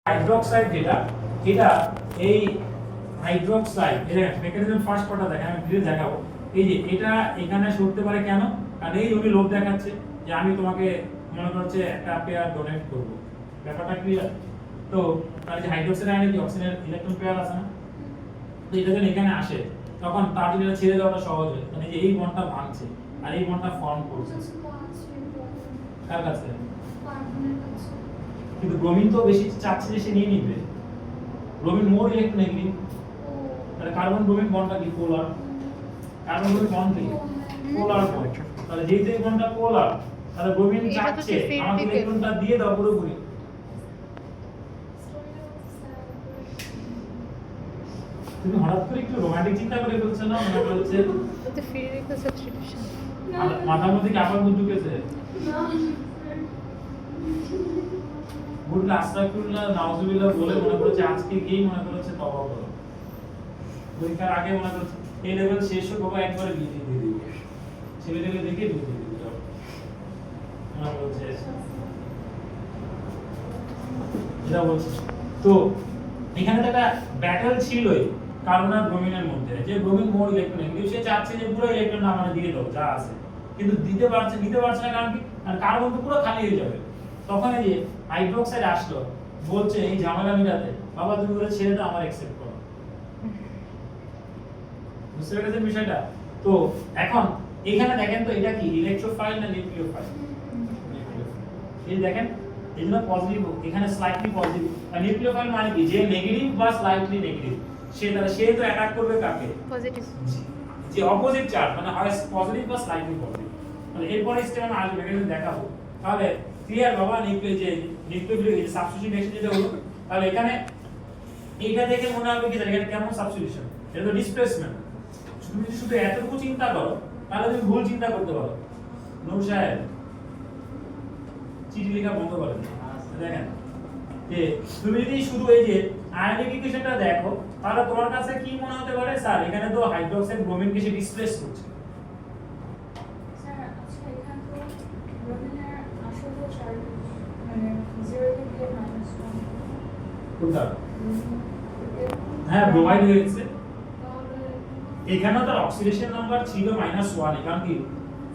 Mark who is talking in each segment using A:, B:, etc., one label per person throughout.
A: Hydroxide যেটা এটা এই হাইড্রোক্সাইড এর মেকানিজম ফার্স্ট পার্টটা দেখেন আমি ধীরে দেখাবো। এই যে এটা এখানে সরতে পারে কেন? কারণ এই উনি লোভ দেখাচ্ছে যে আমি তোমাকে মনে করছে একটা পেয়ার ডোনেট করব। ব্যাপারটা ক্লিয়ার? তো তার যে হাইড্রোক্সাইড আয়নে কি অক্সিজেনের ইলেকট্রন পেয়ার আছে না? তো এটা যখন এখানে আসে তখন তার জন্য এটা ছেড়ে দেওয়াটা সহজ হয়। মানে যে এই বন্ডটা ভাঙছে আর এই বন্ডটা ফর্ম করছে কার কাছে? কিন্তু ব্রোমিন তো বেশি চাচ্ছে যে সে নিয়ে নিবে। ব্রোমিন মোর ইলেক্ট্রোনেগেটিভ, তাহলে কার্বন ব্রোমিন বন্ডটা কি পোলার? কার্বন ব্রোমিন বন্ড কি পোলার বন্ড। তাহলে যেহেতু এই বন্ডটা পোলার তাহলে ব্রোমিন চাচ্ছে আমাকে ইলেকট্রনটা দিয়ে দাও পুরোপুরি। তুমি হঠাৎ করে একটু রোমান্টিক চিন্তা করে ফেলছো না? মনে হচ্ছে
B: তো ফিজিক্যাল সাবস্টিটিউশন
A: মাথার মধ্যে কি আবার বুদ্ধি ঢুকেছে? বুদ্ধি আস্তাগফিরুল্লাহ নাউজুবিল্লাহ বলে মনে করছে আজকে গিয়ে মনে করছে তওবা করো। পরীক্ষার আগে মনে করছে এই লেভেল শেষ হোক বাবা একবারে বিয়ে দিয়ে দিব। ছেলেটাকে দেখে বিয়ে দিয়ে দিব। মনে করছে এটা বলছে। তো এখানে তো একটা ব্যাটল ছিলই কার্বন আর ব্রোমিনের মধ্যে, যে ব্রোমিন মোর ইলেকট্রোনেগেটিভ, সে চাচ্ছে যে পুরো ইলেকট্রন আমাদের দিয়ে দাও যা আছে, কিন্তু দিতে পারছে না কারণ কি? আর কার্বন তো পুরো খালি হয়ে যাবে। তখন এই যে হাইড্রোক্সাইড আসলো বলছে এই ঝামেলা মিটাতে বাবা তুমি বলে ছেড়ে দাও আমার অ্যাকসেপ্ট করো। বুঝতে পেরেছেন বিষয়টা? তো এখন এখানে দেখেন তো এটা কি ইলেকট্রোফাইল না নিউক্লিওফাইল? এই দেখেন এজন্য পজিটিভ এখানে স্লাইটলি পজিটিভ। আর নিউক্লিওফাইল মানে কি? যে নেগেটিভ বা স্লাইটলি নেগেটিভ সে তো অ্যাটাক করবে কাকে?
B: পজিটিভ।
A: যে অপোজিট চার্জ মানে হয় পজিটিভ বা স্লাইটলি পজিটিভ। মানে এরপরে স্টেপ আমি আসবে মেকানিজম দেখাবো। তাহলে ক্লিয়ার বাবা? নিউক্লিওফিলিক সাবস্টিটিউশন যেটা হলো, তাহলে এখানে এইটা দেখে মনে হবে কি এখানে কেমন সাবস্টিটিউশন? এটা তো ডিসপ্লেসমেন্ট। তুমি যদি শুধু এতটুকু চিন্তা করো তাহলে তুমি ভুল চিন্তা করতে পারো। নূর সাহেব চিঠি লেখা বন্ধ করেন। দেখেন যে তুমি যদি শুধু এই যে আয়নিক ইকুয়েশনটা দেখো তাহলে তোমার কাছে কি মনে হতে পারে? স্যার এখানে তো হাইড্রোক্সাইড ব্রোমিনকে সে ডিসপ্লেস করছে।
C: স্যার আচ্ছা এখানে তো ব্রোমিনের আসলে চার্জ মানে 0 থেকে -1
A: কোনটা? হ্যাঁ ব্রোমাইড হয়ে গেছে।
C: তাহলে
A: এখানে তো অক্সিডেশন নাম্বার ছিল -1, কারণ কি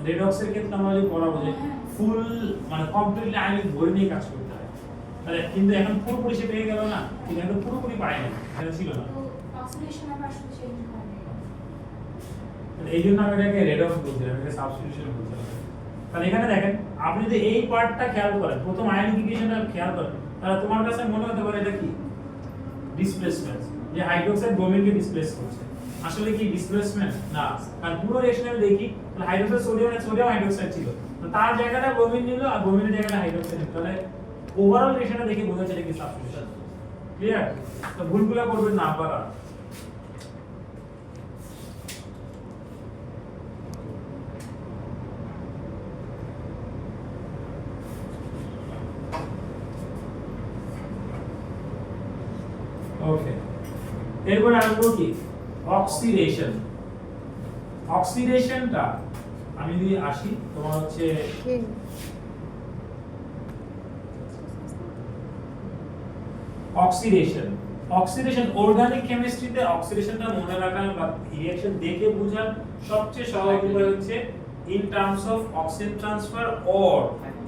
A: রেডক্সের ক্ষেত্রে আমরা যদি পড়াবো যে ফুল মানে কমপ্লিটলি আয়নিক ধরে নিয়ে কাজ করতে হয়। তাহলে কিন্তু এখন পুরোপুরি সে পেয়ে গেল না, কিন্তু এখন পুরোপুরি পায়নি, এটা ছিল না।
C: তো অক্সিডেশন আবার আসলে চেঞ্জ হয়
A: এই জন্য আমি এটাকে রেডক্স বলছিলাম, এটাকে সাবস্টিটিউশন বলছিলাম। তাহলে এখানে দেখেন আপনি যদি এই পার্টটা খেয়াল করেন, প্রথম আয়নিক ইকুয়েশনটা খেয়াল করেন, তাহলে তোমার কাছে মনে হতে পারে এটা কি ডিসপ্লেসমেন্ট, যে হাইড্রোক্সাইড ব্রোমিনকে ডিসপ্লেস করছে। আসলে কি ডিসপ্লেসমেন্ট না, কারণ পুরো রিঅ্যাকশনে আমি দেখি তাহলে হাইড্রোক্সাইড সোডিয়াম হাইড্রোক্সাইড ছিল, তো তার জায়গাটা ব্রোমিন নিল আর ব্রোমিনের জায়গাটা হাইড্রোক্সাইড নিল। তাহলে ওভারঅল রিঅ্যাকশনটা দেখে বোঝা যাচ্ছে এটা কি সাবস্টিটিউশন। ক্লিয়ার? তো ভুলগুলো করবেন না আপনারা। ওকে, এরপর আসবো কি অক্সিডেশন। অক্সিডেশনটা আমি যদি আসি তোমার হচ্ছে অক্সিডেশন অর্গানিক কেমিস্ট্রিতে অক্সিডেশনটা মনে রাখার বা রিঅ্যাকশন দেখে বোঝার সবচেয়ে সহজ উপায় হচ্ছে in terms of oxygen transfer or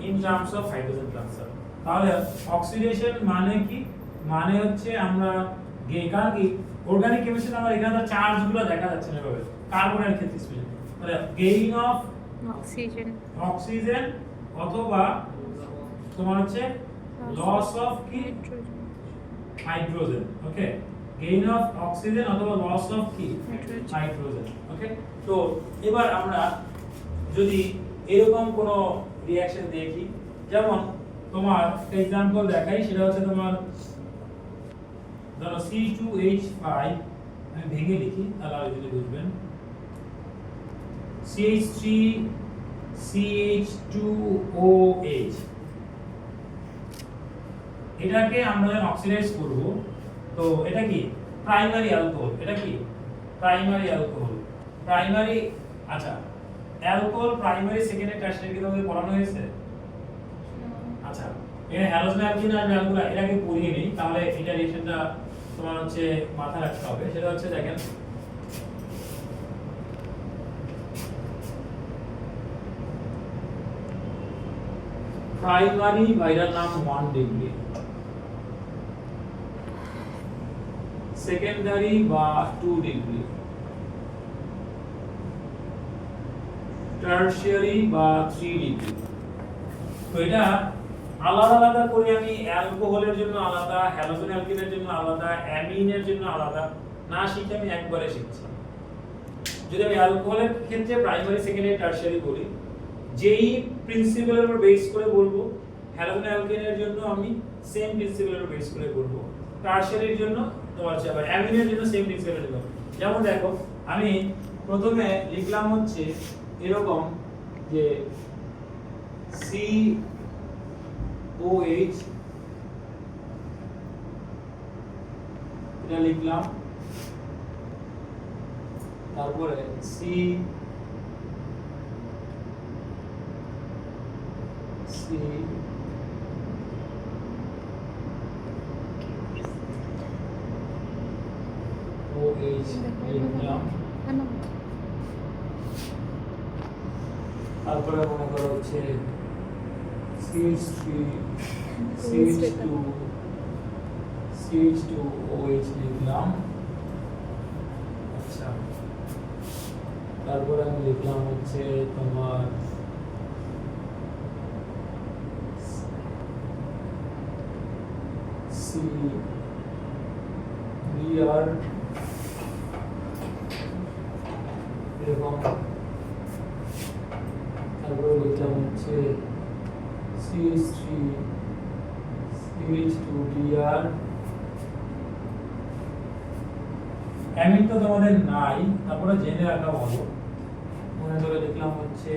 A: in terms of hydrogen transfer. তাহলে অক্সিডেশন মানে কি? মানে হচ্ছে আমরা কারণ কি অর্গানিক কেমিস্ট্রিতে আমরা এখানে চার্জগুলো দেখা যাচ্ছে না এভাবে, কার্বনের ক্ষেত্রে স্পেশালি। তাহলে গেইন অফ অক্সিজেন অথবা তোমার হচ্ছে লস অফ কি hydrogen. Okay, gain of oxygen অথবা লস অফ কি হাইড্রোজেন। ওকে, তো এবার আমরা যদি এরকম কোন রিঅ্যাকশন দেখি, যেমন তোমার একটা एग्जांपल দেখাই, সেটা হচ্ছে তোমার ধরো C2H5, আমি ভেঙে লিখি তাহলে আরো যদি বুঝবেন, CH3CH2OH, এটাকে আমরা অক্সিডাইজ করব। তো এটা কি প্রাইমারি অ্যালকোহল, এটা কি প্রাইমারি অ্যালকোহল, প্রাইমারি। আচ্ছা, অ্যালকোহল প্রাইমারি সেকেন্ডারি টারশিয়ারি কি তোমাদের পড়ানো হয়েছে? আচ্ছা, এখানে হ্যালোজেন অ্যালকিন আর অ্যালকোহল এটাকে পড়িয়ে নেই। তাহলে ইটারেশনটা তোমার হচ্ছে মাথায় রাখতে হবে, সেটা হচ্ছে দেখেন প্রাইমারি ভাইরাল নাম 1 ডিগ্রি, সেকেন্ডারি বা 2 ডিগ্রি, টারশিয়ারি বা 3 ডিগ্রি। তো এটা আলাদা আলাদা করে আমি অ্যালকোহলের জন্য আলাদা, হ্যালোজেন অ্যালকিনের জন্য আলাদা, অ্যামিনের জন্য আলাদা না শিখে আমি একবারে শিখছি। যদি আমি অ্যালকোহলের ক্ষেত্রে প্রাইমারি, সেকেন্ডারি, টারশিয়ারি বলি, যেই প্রিন্সিপালের উপর বেস করে বলবো, হ্যালোজেন অ্যালকিনের জন্য আমি সেম প্রিন্সিপালের উপর বেস করে বলবো, টারশিয়ারির জন্য তোমার হচ্ছে আবার অ্যামিনের জন্য সেম প্রিন্সিপালের জন্য। যেমন দেখো আমি প্রথমে লিখলাম হচ্ছে এরকম যে COH, এটা লিখলাম, তারপরে COH লিখলাম, তারপরে মনে করো হচ্ছে CH2OH লিখলাম। আচ্ছা, তারপরে আমি লিখলাম হচ্ছে তোমার CBr এরকম, তারপরে লিখলাম হচ্ছে CH3CH2Br। অ্যামিন তো তোমাদের নাই, তারপরে জেনে রাখা ভালো। মনে করে লিখলাম হচ্ছে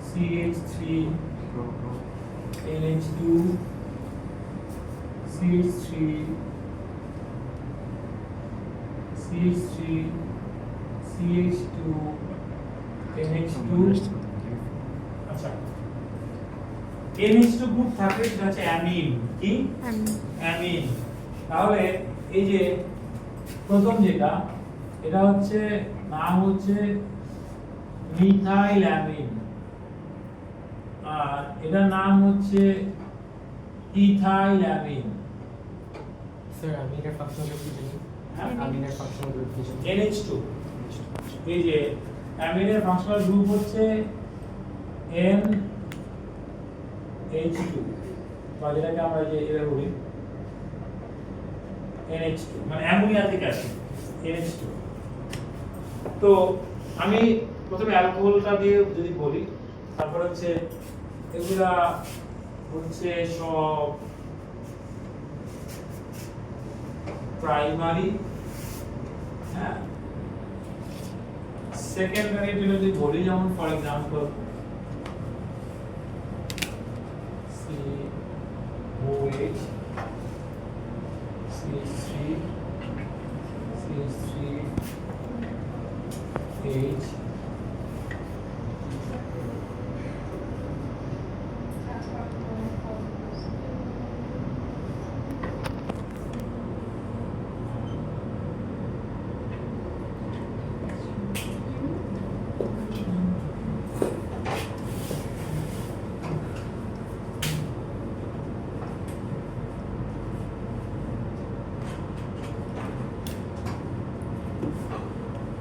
A: CH3NH2 CH2 আচ্ছা, NH2 গ্রুপ থাকে, সেটা হচ্ছে অ্যামিন। কি অ্যামিন। তাহলে এই যে প্রথম যেটা, এটা হচ্ছে নাম হচ্ছে মিথাইল অ্যামিন, আর এটার নাম হচ্ছে ইথাইল অ্যামিন।
D: স্যার অ্যামিনের ফাংশনাল গ্রুপ কি জানেন? অ্যামিনের ফাংশনাল গ্রুপ কি জানেন?
A: NH2। এই যে অ্যামিনের ফাংশনাল গ্রুপ হচ্ছে NH2, বা যেটাকে আমরা যে এভাবে বলি NH2, মানে অ্যামোনিয়াটিক অ্যাসিড NH2। তো আমি প্রথমে অ্যালকোহলটা দিয়ে যদি বলি, তারপর হচ্ছে এগুলা হচ্ছে সব প্রাইমারি, হ্যাঁ। সেকেন্ডারি যদি বলি, যেমন for example COH, CH3H,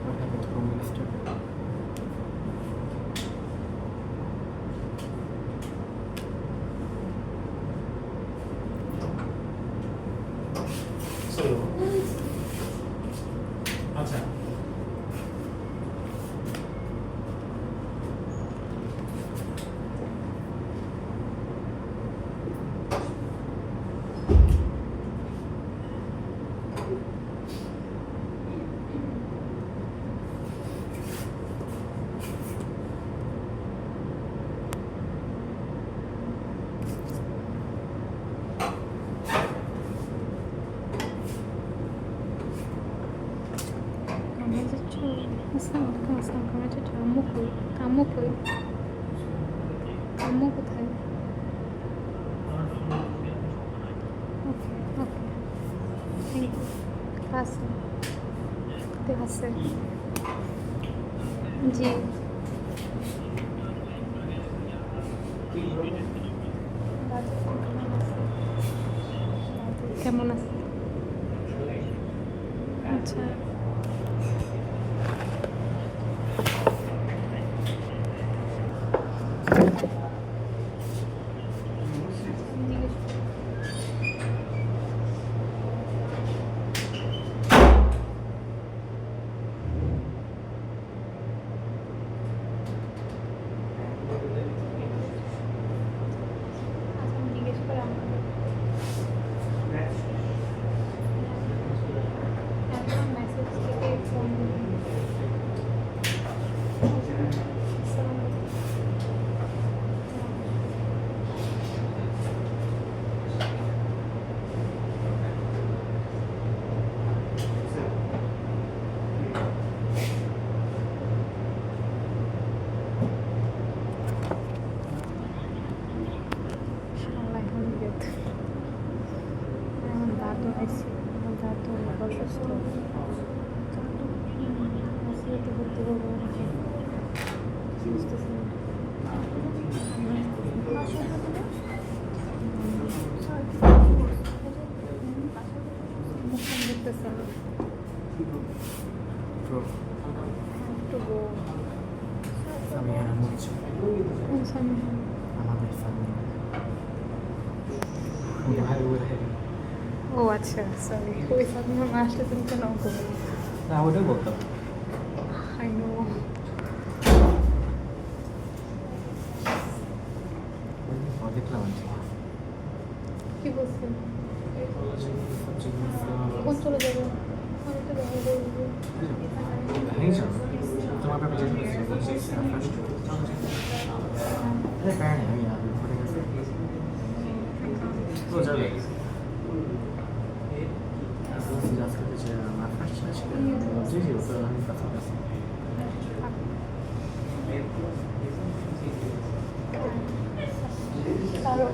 D: What happened to Prime Minister?
A: চলো আচ্ছা,
B: কাম্য কোথায়? ওকে ক্লাসে ক্লাসে জি কেমন আছে আচ্ছা জিজ্ঞেস করে এখন মেসেজ থেকে ফোন এখন দাদু আইসি দাদু অনেক অসুস্থ আসলে ভর্তি করবো বুঝতেছি না মুখখান দেখতেছে না একটু গো
D: আমি আর মুচ্ছি আমাদের সামনে ভাই ওই
B: ও আচ্ছা সরি ওই সামনে আসলে তুমি কেন অঙ্ক
D: না ওটাই বলতাম
B: আই নো
D: দেখলাম
B: কি বলছি কোন চলে যাবে আমি তো ব্যবহার করবো
D: তোমার ব্যাপারে আরে প্যারা নেই আমি ঘুরে গেছি তো যাবে আজকে যে আমার ফার্স্ট ছিল জি জি ওটা আমি কথা বলছি
B: তারও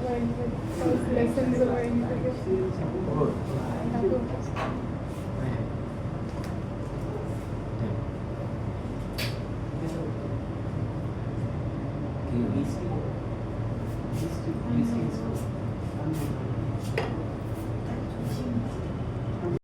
B: লেসেন্স হয়নি
D: ও কি